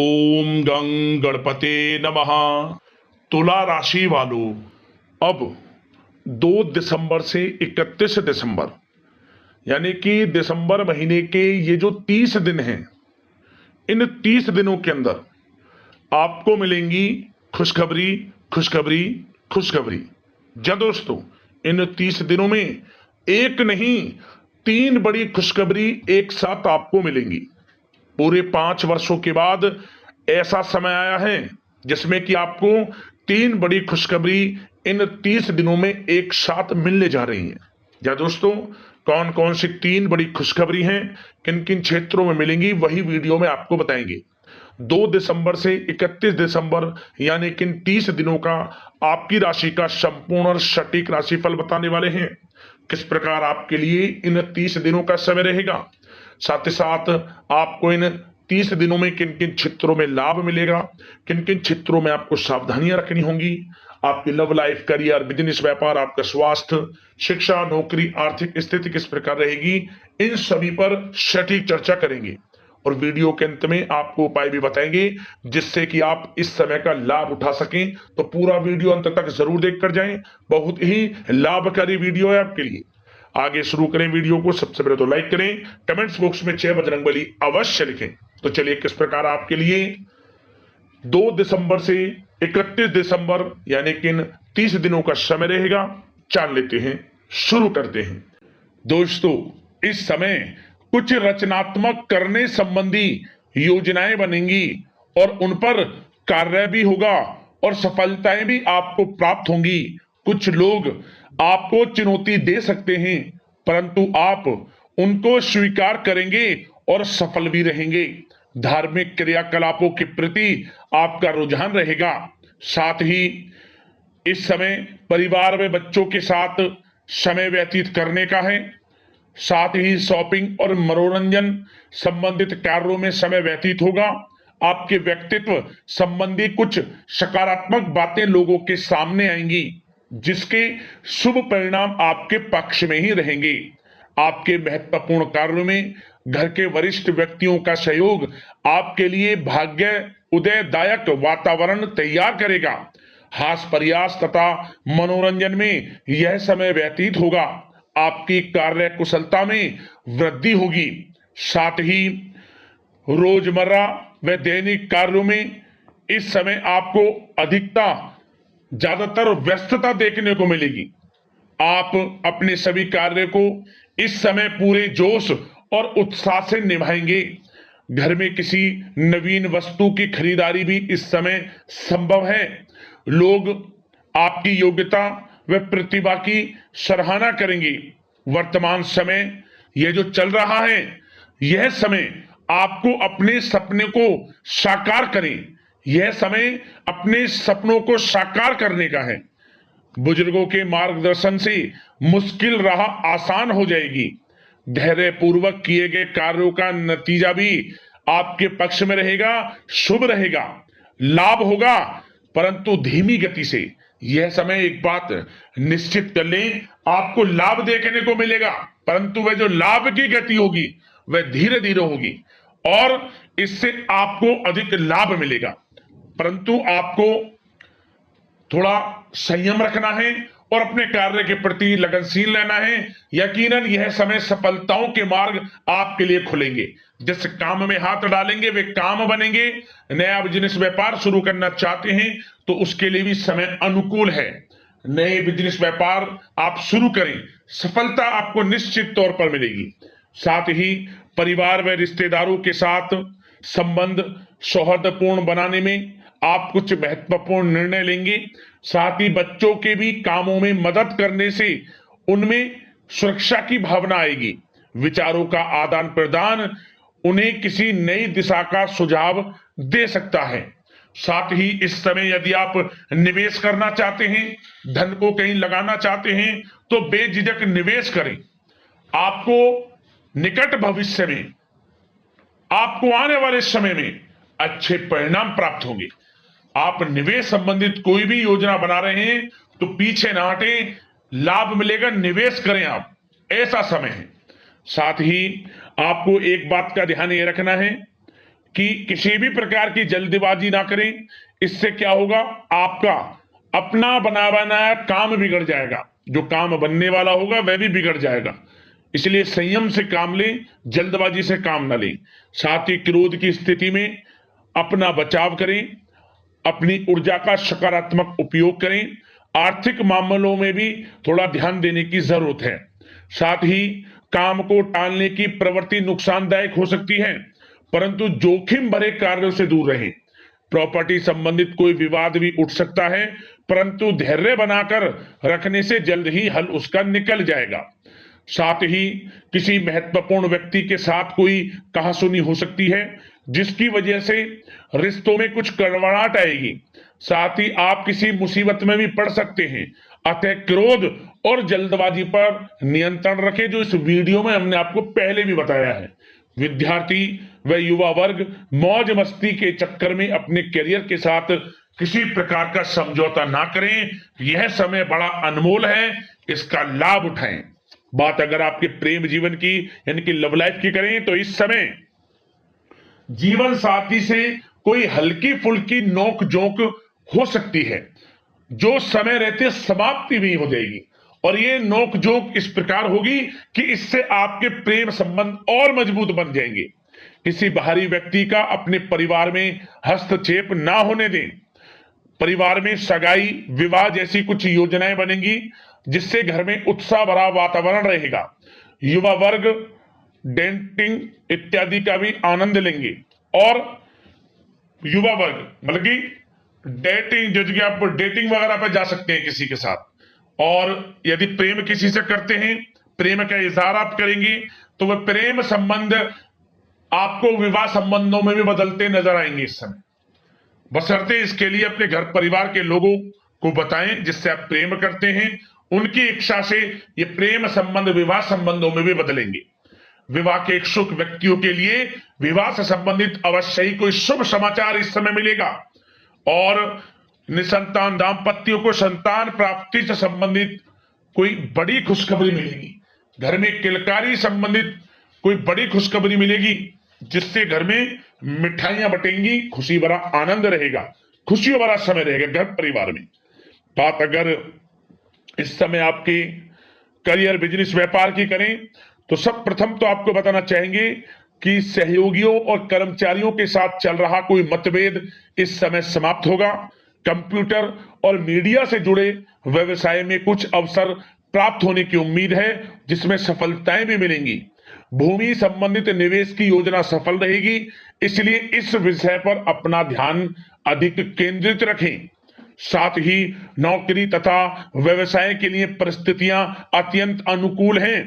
ओम गं गणपते नमः। तुला राशि वालों, अब 2 दिसंबर से 31 दिसंबर यानी कि दिसंबर महीने के ये जो 30 दिन हैं, इन 30 दिनों के अंदर आपको मिलेंगी खुशखबरी, खुशखबरी, खुशखबरी। जी दोस्तों, इन 30 दिनों में एक नहीं 3 बड़ी खुशखबरी एक साथ आपको मिलेंगी। पूरे 5 वर्षों के बाद ऐसा समय आया है जिसमें कि आपको 3 बड़ी खुशखबरी इन 30 दिनों में एक साथ मिलने जा रही हैं। या दोस्तों, कौन कौन सी 3 बड़ी खुशखबरी हैं, किन किन क्षेत्रों में मिलेंगी, वही वीडियो में आपको बताएंगे। 2 दिसंबर से 31 दिसंबर यानी कि इन 30 दिनों का आपकी राशि का संपूर्ण और सटीक राशिफल बताने वाले हैं। किस प्रकार आपके लिए इन 30 दिनों का समय रहेगा, साथ ही साथ आपको इन 30 दिनों में किन किन क्षेत्रों में लाभ मिलेगा, किन किन क्षेत्रों में आपको सावधानियां रखनी होंगी, आपकी लव लाइफ, करियर, बिजनेस, व्यापार, आपका स्वास्थ्य, शिक्षा, नौकरी, आर्थिक स्थिति किस प्रकार रहेगी, इन सभी पर सटीक चर्चा करेंगे। और वीडियो के अंत में आपको उपाय भी बताएंगे जिससे कि आप इस समय का लाभ उठा सकें। तो पूरा वीडियो अंत तक जरूर देखकर जाएं, बहुत ही लाभकारी वीडियो है आपके लिए। आगे शुरू करें वीडियो को। सबसे पहले तो लाइक करें, कमेंट्स बॉक्स में जय बजरंगबली अवश्य लिखें। तो चलिए, किस प्रकार आपके लिए 2 दिसंबर से 31 दिसंबर यानी कि इन 30 दिनों का समय रहेगा, जान लेते हैं, शुरू करते हैं। दोस्तों, इस समय कुछ रचनात्मक करने संबंधी योजनाएं बनेंगी और उन पर कार्य भी होगा और सफलताएं भी आपको प्राप्त होंगी। कुछ लोग आपको चुनौती दे सकते हैं, परंतु आप उनको स्वीकार करेंगे और सफल भी रहेंगे। धार्मिक क्रियाकलापों के प्रति आपका रुझान रहेगा। साथ ही इस समय परिवार में बच्चों के साथ समय व्यतीत करने का है। साथ ही शॉपिंग और मनोरंजन संबंधित कार्यों में समय व्यतीत होगा। आपके व्यक्तित्व संबंधी कुछ सकारात्मक बातें लोगों के सामने आएंगी, जिसके शुभ परिणाम आपके पक्ष में ही रहेंगे। आपके महत्वपूर्ण कार्यों में घर के वरिष्ठ व्यक्तियों का सहयोग आपके लिए भाग्य उदयदायक वातावरण तैयार करेगा। हास्य प्रयास तथा मनोरंजन में यह समय व्यतीत होगा। आपकी कार्य कुशलता में वृद्धि होगी। साथ ही रोजमर्रा व दैनिक कार्यों में इस समय आपको ज्यादातर व्यस्तता देखने को मिलेगी। आप अपने सभी कार्य को इस समय पूरे जोश और उत्साह से निभाएंगे। घर में किसी नवीन वस्तु की खरीदारी भी इस समय संभव है। लोग आपकी योग्यता व प्रतिभा की सराहना करेंगे। वर्तमान समय यह जो चल रहा है, यह समय आपको अपने सपने को साकार करें। यह समय अपने सपनों को साकार करने का है। बुजुर्गों के मार्गदर्शन से मुश्किल राह आसान हो जाएगी। धैर्य पूर्वक किए गए कार्यों का नतीजा भी आपके पक्ष में रहेगा, शुभ रहेगा। लाभ होगा, परंतु धीमी गति से। यह समय एक बात निश्चित कर लें, आपको लाभ देखने को मिलेगा, परंतु वह जो लाभ की गति होगी वह धीरे धीरे होगी और इससे आपको अधिक लाभ मिलेगा। परंतु आपको थोड़ा संयम रखना है और अपने कार्य के प्रति लगनशील रहना है। यकीनन यह समय सफलताओं के मार्ग आपके लिए खुलेंगे। जिस काम में हाथ डालेंगे वे काम बनेंगे। नया बिजनेस व्यापार शुरू करना चाहते हैं तो उसके लिए भी समय अनुकूल है। नए बिजनेस व्यापार आप शुरू करें, सफलता आपको निश्चित तौर पर मिलेगी। साथ ही परिवार व रिश्तेदारों के साथ संबंध सौहार्दपूर्ण बनाने में आप कुछ महत्वपूर्ण निर्णय लेंगे। साथ ही बच्चों के भी कामों में मदद करने से उनमें सुरक्षा की भावना आएगी। विचारों का आदान प्रदान उन्हें किसी नई दिशा का सुझाव दे सकता है। साथ ही इस समय यदि आप निवेश करना चाहते हैं, धन को कहीं लगाना चाहते हैं, तो बेझिझक निवेश करें। आपको निकट भविष्य में, आपको आने वाले समय में अच्छे परिणाम प्राप्त होंगे। आप निवेश संबंधित कोई भी योजना बना रहे हैं तो पीछे ना हटें, लाभ मिलेगा, निवेश करें आप, ऐसा समय है। साथ ही आपको एक बात का ध्यान ये रखना है कि किसी भी प्रकार की जल्दबाजी ना करें। इससे क्या होगा, आपका अपना बना बनाया काम बिगड़ जाएगा, जो काम बनने वाला होगा वह भी बिगड़ जाएगा। इसलिए संयम से काम लें, जल्दबाजी से काम ना लें। साथ ही क्रोध की स्थिति में अपना बचाव करें, अपनी ऊर्जा का सकारात्मक उपयोग करें। आर्थिक मामलों में भी थोड़ा ध्यान देने की जरूरत है। साथ ही काम को टालने की प्रवृत्ति नुकसानदायक हो सकती है, परंतु जोखिम भरे कार्यों से दूर रहें। प्रॉपर्टी संबंधित कोई विवाद भी उठ सकता है, परंतु धैर्य बनाकर रखने से जल्द ही हल उसका निकल जाएगा। साथ ही किसी महत्वपूर्ण व्यक्ति के साथ कोई कहासुनी हो सकती है, जिसकी वजह से रिश्तों में कुछ कड़वाहट आएगी। साथ ही आप किसी मुसीबत में भी पड़ सकते हैं। अतः क्रोध और जल्दबाजी पर नियंत्रण रखें, जो इस वीडियो में हमने आपको पहले भी बताया है। विद्यार्थी व युवा वर्ग मौज मस्ती के चक्कर में अपने करियर के साथ किसी प्रकार का समझौता ना करें। यह समय बड़ा अनमोल है, इसका लाभ उठाएं। बात अगर आपके प्रेम जीवन की यानी कि लव लाइफ की करें, तो इस समय जीवन साथी से कोई हल्की फुल्की नोक जोक हो सकती है, जो समय रहते समाप्ति भी हो जाएगी। और ये नोक जोक इस प्रकार होगी कि इससे आपके प्रेम संबंध और मजबूत बन जाएंगे। किसी बाहरी व्यक्ति का अपने परिवार में हस्तक्षेप ना होने दें। परिवार में सगाई, विवाह जैसी कुछ योजनाएं बनेंगी, जिससे घर में उत्साह भरा वातावरण रहेगा। युवा वर्ग डेटिंग इत्यादि का भी आनंद लेंगे। और युवा वर्ग मतलब कि डेटिंग, जो कि आप डेटिंग वगैरह पर जा सकते हैं किसी के साथ। और यदि प्रेम किसी से करते हैं, प्रेम का इजहार आप करेंगे, तो वह प्रेम संबंध आपको विवाह संबंधों में भी बदलते नजर आएंगे इस समय। बशर्ते इसके लिए अपने घर परिवार के लोगों को बताएं जिससे आप प्रेम करते हैं। उनकी इच्छा से ये प्रेम संबंध विवाह संबंधों में भी बदलेंगे। विवाह के इच्छुक व्यक्तियों के लिए विवाह से संबंधित अवश्य ही कोई शुभ समाचार इस समय मिलेगा। और निसंतान दाम्पत्यों को संतान प्राप्ति से संबंधित कोई बड़ी खुशखबरी मिलेगी। घर में किलकारी संबंधित कोई बड़ी खुशखबरी मिलेगी, जिससे घर में मिठाइयां बटेंगी, खुशी भरा आनंद रहेगा, खुशियों भरा समय रहेगा घर परिवार में। बात अगर इस समय आपके करियर, बिजनेस, व्यापार की करें, तो सब प्रथम तो आपको बताना चाहेंगे कि सहयोगियों और कर्मचारियों के साथ चल रहा कोई मतभेद इस समय समाप्त होगा। कंप्यूटर और मीडिया से जुड़े व्यवसाय में कुछ अवसर प्राप्त होने की उम्मीद है, जिसमें सफलताएं भी मिलेंगी। भूमि संबंधित निवेश की योजना सफल रहेगी, इसलिए इस विषय पर अपना ध्यान अधिक केंद्रित रखें। साथ ही नौकरी तथा व्यवसाय के लिए परिस्थितियां अत्यंत अनुकूल हैं।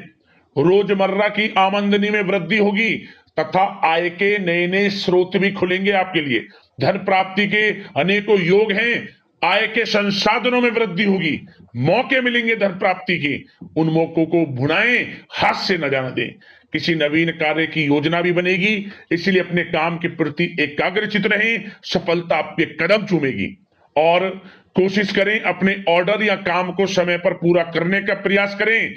रोजमर्रा की आमदनी में वृद्धि होगी तथा आय के नए नए स्रोत भी खुलेंगे आपके लिए। धन प्राप्ति के अनेकों योग हैं। आय के संसाधनों में वृद्धि होगी, मौके मिलेंगे धन प्राप्ति के। उन मौकों को भुनाएं, हाथ से न जाने दें। किसी नवीन कार्य की योजना भी बनेगी, इसलिए अपने काम के प्रति एकाग्रचित रहें, सफलता आपके कदम चूमेगी। और कोशिश करें अपने ऑर्डर या काम को समय पर पूरा करने का प्रयास करें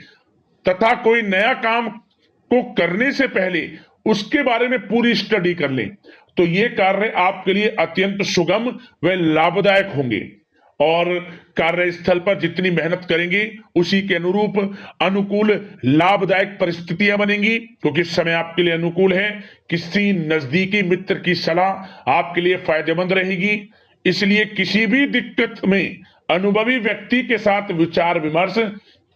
तथा कोई नया काम को करने से पहले उसके बारे में पूरी स्टडी कर लें, तो ये कार्य आपके लिए अत्यंत सुगम व लाभदायक होंगे। और कार्यस्थल पर जितनी मेहनत करेंगे, उसी के अनुरूप अनुकूल लाभदायक परिस्थितियां बनेंगी, क्योंकि समय आपके लिए अनुकूल है। किसी नजदीकी मित्र की सलाह आपके लिए फायदेमंद रहेगी, इसलिए किसी भी दिक्कत में अनुभवी व्यक्ति के साथ विचार विमर्श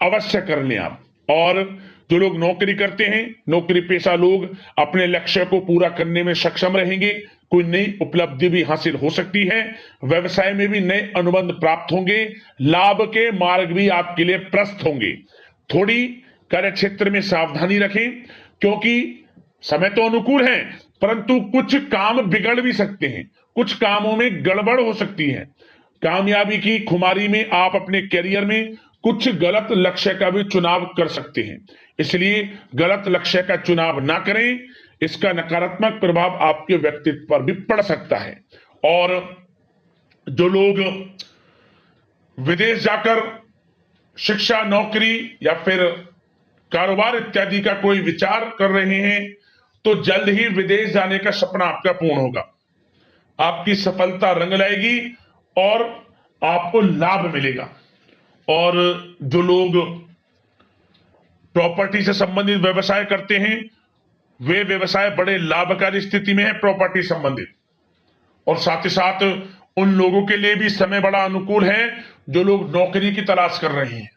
अवश्य कर लें आप। और जो लोग नौकरी करते हैं, नौकरी पेशा लोग अपने लक्ष्य को पूरा करने में सक्षम रहेंगे। कोई नई उपलब्धि भी हासिल हो सकती है। व्यवसाय में भी नए अनुबंध प्राप्त होंगे। लाभ के मार्ग भी आपके लिए प्रशस्त होंगे। थोड़ी कार्य क्षेत्र में सावधानी रखें, क्योंकि समय तो अनुकूल है, परंतु कुछ काम बिगड़ भी सकते हैं, कुछ कामों में गड़बड़ हो सकती है। कामयाबी की खुमारी में आप अपने करियर में कुछ गलत लक्ष्य का भी चुनाव कर सकते हैं, इसलिए गलत लक्ष्य का चुनाव ना करें। इसका नकारात्मक प्रभाव आपके व्यक्तित्व पर भी पड़ सकता है। और जो लोग विदेश जाकर शिक्षा, नौकरी या फिर कारोबार इत्यादि का कोई विचार कर रहे हैं, तो जल्द ही विदेश जाने का सपना आपका पूर्ण होगा। आपकी सफलता रंग लाएगी और आपको लाभ मिलेगा। और जो लोग प्रॉपर्टी से संबंधित व्यवसाय करते हैं, वे व्यवसाय बड़े लाभकारी स्थिति में है प्रॉपर्टी संबंधित। और साथ ही साथ उन लोगों के लिए भी समय बड़ा अनुकूल है जो लोग नौकरी की तलाश कर रहे हैं।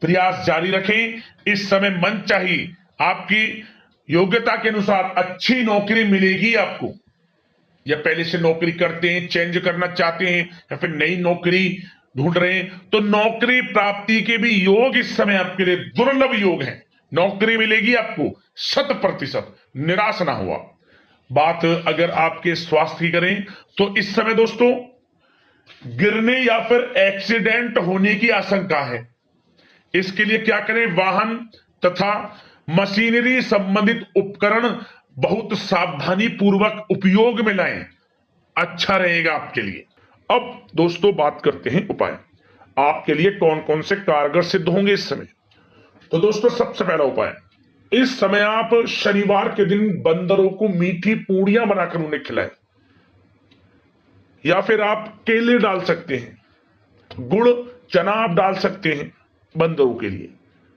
प्रयास जारी रखें, इस समय मन चाहिए आपकी योग्यता के अनुसार अच्छी नौकरी मिलेगी आपको। या पहले से नौकरी करते हैं, चेंज करना चाहते हैं, या फिर नई नौकरी ढूंढ रहे हैं, तो नौकरी प्राप्ति के भी योग इस समय आपके लिए दुर्लभ योग है। नौकरी मिलेगी आपको 100%, निराश ना हुआ। बात अगर आपके स्वास्थ्य की करें तो इस समय दोस्तों गिरने या फिर एक्सीडेंट होने की आशंका है। इसके लिए क्या करें, वाहन तथा मशीनरी संबंधित उपकरण बहुत सावधानी पूर्वक उपयोग में लाएं, अच्छा रहेगा आपके लिए। अब दोस्तों बात करते हैं उपाय, आपके लिए कौन कौन से कारगर सिद्ध होंगे इस समय। तो दोस्तों सबसे पहला उपाय, इस समय आप शनिवार के दिन बंदरों को मीठी पूड़ियां बनाकर उन्हें खिलाएं, या फिर आप केले डाल सकते हैं, गुड़ चना आप डाल सकते हैं बंदरों के लिए।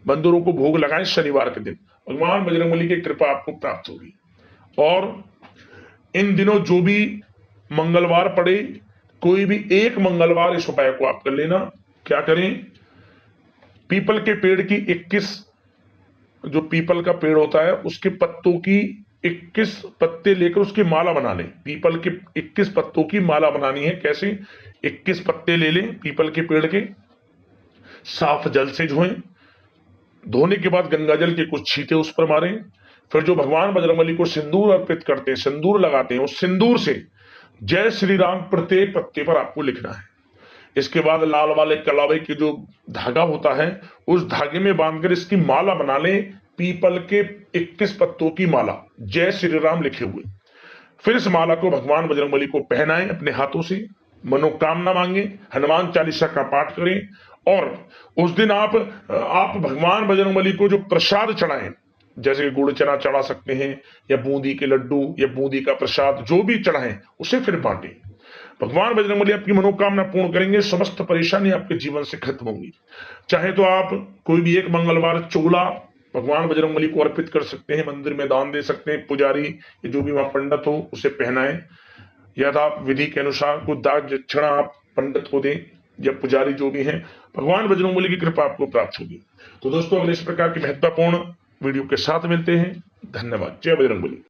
बंदरों को भोग लगाएं शनिवार के दिन, भगवान बजरंगबली की कृपा आपको प्राप्त होगी। और इन दिनों जो भी मंगलवार पड़े, कोई भी एक मंगलवार इस उपाय को आप कर लेना। क्या करें, पीपल के पेड़ की 21, जो पीपल का पेड़ होता है उसके पत्तों की 21 पत्ते लेकर उसकी माला बना लें। पीपल के 21 पत्तों की माला बनानी है। कैसे, 21 पत्ते ले लें पीपल के पेड़ के, साफ जल से धोएं, धोने के बाद गंगा जल के कुछ छींटे उस पर मारें। फिर जो भगवान बजरंगबली को सिंदूर अर्पित करते हैं, सिंदूर लगाते हैं, उस सिंदूर से जय श्री राम प्रत्येक पत्ते पर आपको लिखना है। इसके बाद लाल वाले कलावे की जो धागा होता है उस धागे में बांधकर इसकी माला बना लें, पीपल के 21 पत्तों की माला, जय श्री राम लिखे हुए। फिर इस माला को भगवान बजरंगबली को पहनाएं अपने हाथों से, मनोकामना मांगे, हनुमान चालीसा का पाठ करें। और उस दिन आप भगवान बजरंगबली को जो प्रसाद चढ़ाएं, जैसे गुड़ चना चढ़ा सकते हैं, या बूंदी के लड्डू या बूंदी का प्रसाद जो भी चढ़ाएं उसे फिर बांटें। भगवान बजरंगबली आपकी मनोकामना पूर्ण करेंगे, समस्त परेशानी आपके जीवन से खत्म होंगी। चाहे तो आप कोई भी एक मंगलवार चोला भगवान बजरंगबली को अर्पित कर सकते हैं, मंदिर में दान दे सकते हैं, पुजारी या जो भी वहां पंडित हो उसे पहनाएं, या तो आप विधि के अनुसार कुछ दान दक्षिणा आप पंडित को दें या पुजारी जो भी हैं। भगवान बजरंगबली की कृपा आपको प्राप्त होगी। तो दोस्तों अगले इस प्रकार की महत्वपूर्ण वीडियो के साथ मिलते हैं। धन्यवाद। जय बजरंगबली।